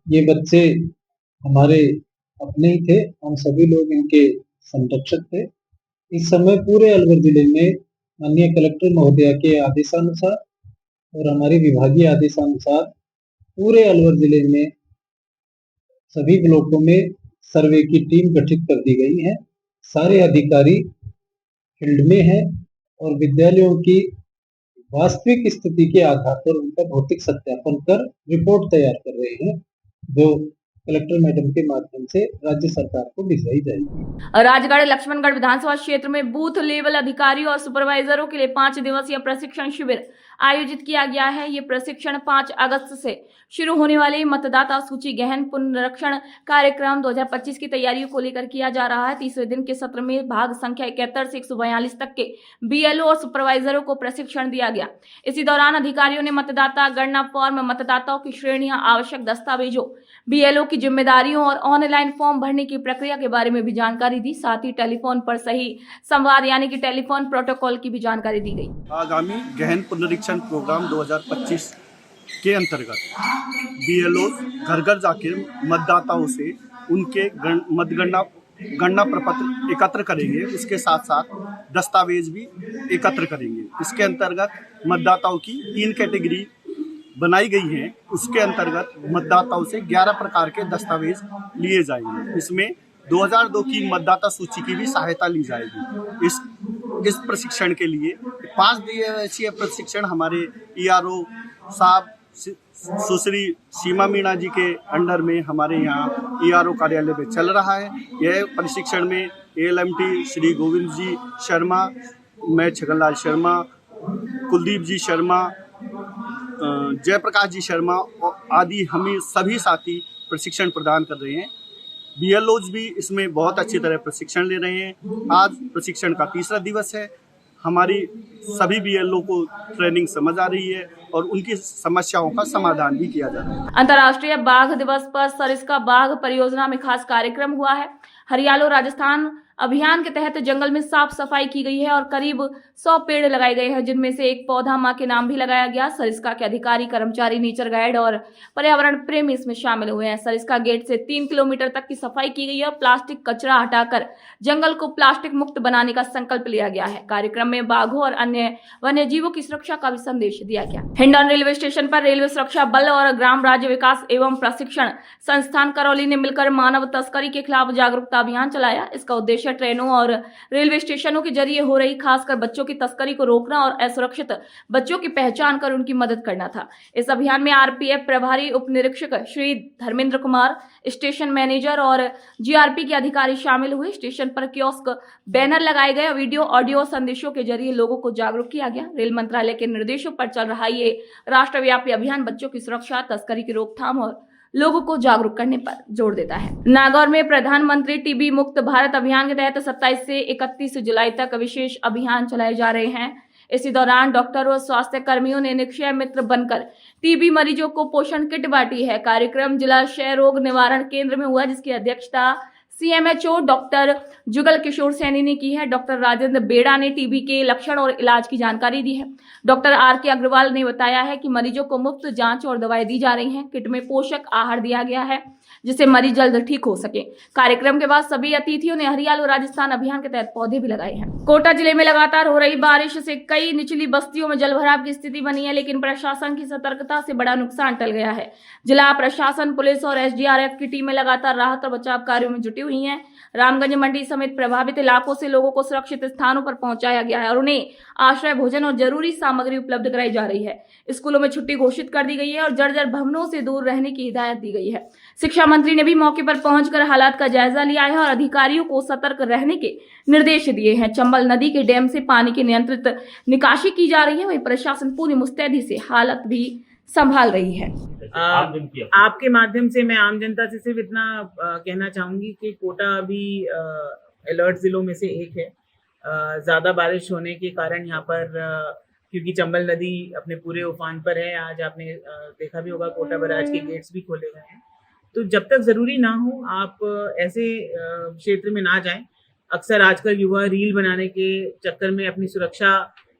ये बच्चे हमारे अपने ही थे, हम सभी लोग इनके संरक्षक थे। इस समय पूरे अलवर जिले में माननीय कलेक्टर महोदया के आदेशानुसार और हमारे विभागीय आदेशानुसार पूरे अलवर जिले में सभी ब्लॉकों में सर्वे की टीम गठित कर दी गई है। सारे अधिकारी फील्ड में हैं और विद्यालयों की वास्तविक स्थिति के आधार पर उनका भौतिक सत्यापन कर रिपोर्ट तैयार कर रहे हैं, जो कलेक्टर मैडम के माध्यम से राज्य सरकार को भिजवाई जाएगी। राजगढ़ लक्ष्मणगढ़ विधानसभा क्षेत्र में बूथ लेवल अधिकारियों और सुपरवाइजरों के लिए 5 दिवसीय प्रशिक्षण शिविर आयोजित किया गया है। ये प्रशिक्षण 5 अगस्त से शुरू होने वाले मतदाता सूची गहन पुनरीक्षण कार्यक्रम 2025 की तैयारियों को लेकर किया जा रहा है। 30वें दिन के सत्र में भाग संख्या 71 से 142 तक के BLO और सुपरवाइजरों को प्रशिक्षण दिया गया। इसी दौरान अधिकारियों ने मतदाता गणना फॉर्म, मतदाताओं की श्रेणियां, आवश्यक दस्तावेजों, BLO की जिम्मेदारियों और ऑनलाइन फॉर्म भरने की प्रक्रिया के बारे में भी जानकारी दी। साथ ही टेलीफोन पर सही संवाद यानी कि टेलीफोन प्रोटोकॉल की भी जानकारी दी गई। आगामी गहन पुनरीक्षण प्रोग्राम 2025 के अंतर्गत बीएलओ घर घर जाकर मतदाताओं से उनके गणना प्रपत्र एकत्र करेंगे, उसके साथ साथ दस्तावेज भी एकत्र करेंगे। इसके अंतर्गत मतदाताओं की 3 कैटेगरी बनाई गई है। उसके अंतर्गत मतदाताओं से 11 प्रकार के दस्तावेज लिए जाएंगे। इसमें 2002 की मतदाता सूची की भी सहायता ली जाएगी। इस प्रशिक्षण के लिए 5 दिवसीय प्रशिक्षण हमारे ईआरओ साहब सुश्री सीमा मीणा जी के अंडर में हमारे यहाँ ईआरओ कार्यालय में चल रहा है। यह प्रशिक्षण में एएलएमटी श्री गोविंद जी शर्मा, मैं छगनलाल शर्मा, कुलदीप जी शर्मा, जयप्रकाश जी शर्मा आदि हमें सभी साथी प्रशिक्षण प्रदान कर रहे हैं। बीएलओज भी इसमें बहुत अच्छी तरह प्रशिक्षण ले रहे हैं। आज प्रशिक्षण का 3रा दिवस है। हमारी सभी बीएलओ को ट्रेनिंग समझ आ रही है और उनकी समस्याओं का समाधान भी किया जा रहा है। अंतर्राष्ट्रीय बाघ दिवस पर सरिस्का बाघ परियोजना में खास कार्यक्रम हुआ है। हरियालो राजस्थान अभियान के तहत जंगल में साफ सफाई की गई है और करीब 100 पेड़ लगाए गए हैं, जिनमें से एक पौधा मां के नाम भी लगाया गया। सरिस्का के अधिकारी, कर्मचारी, नेचर गाइड और पर्यावरण प्रेमी इसमें शामिल हुए हैं। सरिस्का गेट से 3 किलोमीटर तक की सफाई की गई है और प्लास्टिक कचरा हटाकर जंगल को प्लास्टिक मुक्त बनाने का संकल्प लिया गया है। कार्यक्रम में बाघों और अन्य वन्य जीवों की सुरक्षा का भी संदेश दिया गया। हिंडौन रेलवे स्टेशन पर रेलवे सुरक्षा बल और ग्राम राज्य विकास एवं प्रशिक्षण संस्थान करौली ने मिलकर मानव तस्करी के खिलाफ जागरूकता अभियान चलाया। इसका उद्देश्य ट्रेनों और रेलवे स्टेशनों के जरिए हो रही खासकर बच्चों की तस्करी को रोकना और असुरक्षित बच्चों की पहचान कर उनकी मदद करना था। इस अभियान में आरपीएफ प्रभारी उप निरीक्षक श्री धर्मेंद्र कुमार, स्टेशन मैनेजर और जीआरपी के अधिकारी शामिल हुए। स्टेशन पर कियोस्क, बैनर लगाए गए, वीडियो ऑडियो संदेशों के जरिए लोगों को जागरूक किया गया। रेल मंत्रालय के निर्देशों पर चल रहा ये राष्ट्रव्यापी अभियान बच्चों की सुरक्षा, तस्करी की रोकथाम और लोगों को जागरूक करने पर जोर देता है। नागौर में प्रधानमंत्री टीबी मुक्त भारत अभियान के तहत 27 से 31 जुलाई तक विशेष अभियान चलाए जा रहे हैं। इसी दौरान डॉक्टरों और स्वास्थ्य कर्मियों ने निक्षय मित्र बनकर टीबी मरीजों को पोषण किट बांटी है। कार्यक्रम जिला क्षय रोग निवारण केंद्र में हुआ, जिसकी अध्यक्षता सीएमएचओ डॉक्टर जुगल किशोर सैनी ने की है। डॉक्टर राजेंद्र बेड़ा ने टीबी के लक्षण और इलाज की जानकारी दी है। Doctor R K. अग्रवाल ने बताया है कि मरीजों को मुफ्त जांच और दवाएं दी जा रही हैं। किट में पोषक आहार दिया गया है जिससे मरीज जल्द ठीक हो सके। कार्यक्रम के बाद सभी अतिथियों ने हरियालो राजस्थान अभियान के तहत पौधे भी लगाए हैं। कोटा जिले में लगातार हो रही बारिश से कई निचली बस्तियों में जलभराव की स्थिति बनी है, लेकिन प्रशासन की सतर्कता से बड़ा नुकसान टल गया है। जिला प्रशासन, पुलिस और एसडीआरएफ की टीमें लगातार राहत और बचाव कार्यों में जुटी हुई हैं। रामगंज मंडी समेत प्रभावित इलाकों से लोगों को सुरक्षित स्थानों पर पहुंचाया गया है और उन्हें आश्रय, भोजन और जरूरी सामग्री उपलब्ध कराई जा रही है। स्कूलों में छुट्टी घोषित कर दी गई है और जर्जर भवनों से दूर रहने की हिदायत दी गई है। शिक्षा मंत्री ने भी मौके पर पहुंचकर हालात का जायजा लिया है और अधिकारियों को सतर्क रहने के निर्देश दिए हैं। चंबल नदी के डैम से पानी की नियंत्रित निकासी की जा रही है। वहीं प्रशासन पूरी मुस्तैदी से हालत भी संभाल रही है। आपके माध्यम से मैं आम जनता से सिर्फ इतना कहना चाहूंगी कि कोटा अभी अलर्ट जिलों में से एक है। ज़्यादा बारिश होने के कारण यहाँ पर क्योंकि चंबल नदी अपने पूरे उफान पर है। आज आपने देखा भी होगा कोटा बैराज के गेट्स भी खोले गए हैं। तो जब तक ज़रूरी ना हो आप ऐसे क्षेत्र में ना जाएं। अक्सर आजकल युवा रील बनाने के चक्कर में अपनी सुरक्षा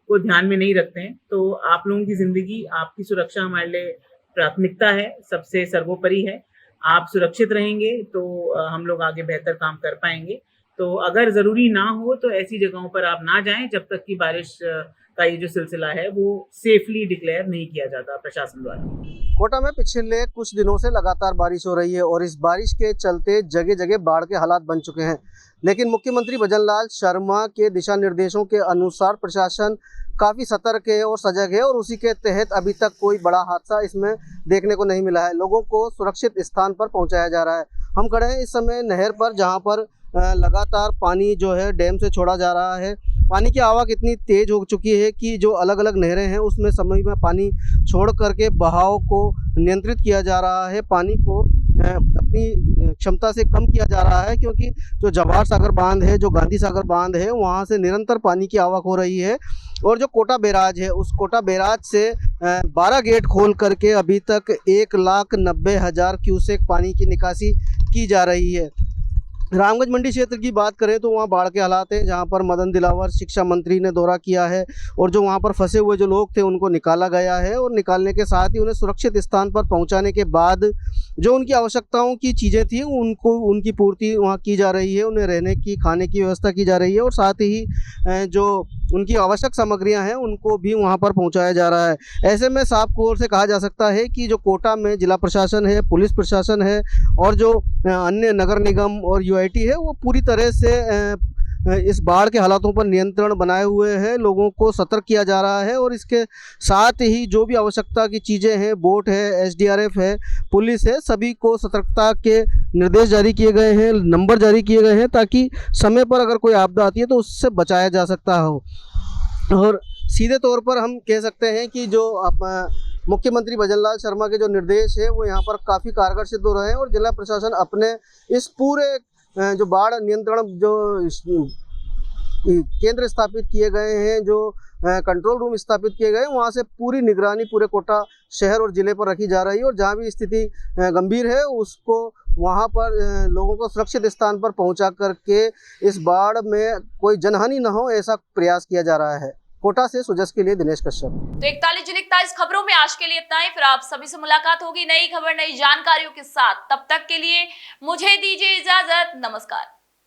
को ध्यान में नहीं रखते हैं। तो आप लोगों की ज़िंदगी, आपकी सुरक्षा हमारे लिए प्राथमिकता है, सबसे सर्वोपरि है। आप सुरक्षित रहेंगे तो हम लोग आगे बेहतर काम कर पाएंगे। तो अगर ज़रूरी ना हो तो ऐसी जगहों पर आप ना जाएं जब तक कि बारिश का ये जो सिलसिला है वो सेफली डिक्लेयर नहीं किया जाता प्रशासन द्वारा। कोटा में पिछले कुछ दिनों से लगातार बारिश हो रही है और इस बारिश के चलते जगह जगह बाढ़ के हालात बन चुके हैं। लेकिन मुख्यमंत्री भजनलाल शर्मा के दिशा निर्देशों के अनुसार प्रशासन काफ़ी सतर्क है और सजग है और उसी के तहत अभी तक कोई बड़ा हादसा इसमें देखने को नहीं मिला है। लोगों को सुरक्षित स्थान पर पहुंचाया जा रहा है। हम खड़े हैं इस समय नहर पर, जहां पर लगातार पानी जो है डैम से छोड़ा जा रहा है। पानी की आवक इतनी तेज हो चुकी है कि जो अलग अलग नहरें हैं उसमें समय में पानी छोड़ करके बहाव को नियंत्रित किया जा रहा है। पानी को अपनी क्षमता से कम किया जा रहा है, क्योंकि जो जवाहर सागर बांध है, जो गांधी सागर बांध है, वहाँ से निरंतर पानी की आवक हो रही है। और जो कोटा बैराज है, उस कोटा बैराज से 12 गेट खोल करके अभी तक 1,90,000 क्यूसेक पानी की निकासी की जा रही है। रामगंज मंडी क्षेत्र की बात करें तो वहाँ बाढ़ के हालात हैं, जहाँ पर मदन दिलावर शिक्षा मंत्री ने दौरा किया है और जो वहाँ पर फंसे हुए जो लोग थे उनको निकाला गया है, और निकालने के साथ ही उन्हें सुरक्षित स्थान पर पहुँचाने के बाद जो उनकी आवश्यकताओं की चीज़ें थी उनकी पूर्ति वहाँ की जा रही है। उन्हें रहने की, खाने की व्यवस्था की जा रही है, और साथ ही जो उनकी आवश्यक सामग्रियां हैं उनको भी वहां पर पहुंचाया जा रहा है। ऐसे में साफ तौर से कहा जा सकता है कि जो कोटा में जिला प्रशासन है, पुलिस प्रशासन है और जो अन्य नगर निगम और यूआईटी है, वो पूरी तरह से इस बाढ़ के हालातों पर नियंत्रण बनाए हुए हैं। लोगों को सतर्क किया जा रहा है, और इसके साथ ही जो भी आवश्यकता की चीज़ें हैं, बोट है, एसडीआरएफ है, पुलिस है, सभी को सतर्कता के निर्देश जारी किए गए हैं, नंबर जारी किए गए हैं, ताकि समय पर अगर कोई आपदा आती है तो उससे बचाया जा सकता हो। और सीधे तौर पर हम कह सकते हैं कि जो मुख्यमंत्री भजनलाल शर्मा के जो निर्देश है वो यहाँ पर काफ़ी कारगर सिद्ध हो रहे हैं, और जिला प्रशासन अपने इस पूरे जो बाढ़ नियंत्रण जो केंद्र स्थापित किए गए हैं, जो कंट्रोल रूम स्थापित किए गए हैं, वहाँ से पूरी निगरानी पूरे कोटा शहर और ज़िले पर रखी जा रही है, और जहाँ भी स्थिति गंभीर है उसको वहाँ पर लोगों को सुरक्षित स्थान पर पहुँचा करके इस बाढ़ में कोई जनहानि न हो, ऐसा प्रयास किया जा रहा है। कोटा से सुजस के लिए दिनेश कश्यप। तो 41 जिले 41 खबरों में आज के लिए इतना ही। फिर आप सभी से मुलाकात होगी नई खबर, नई जानकारियों के साथ। तब तक के लिए मुझे दीजिए इजाजत। नमस्कार।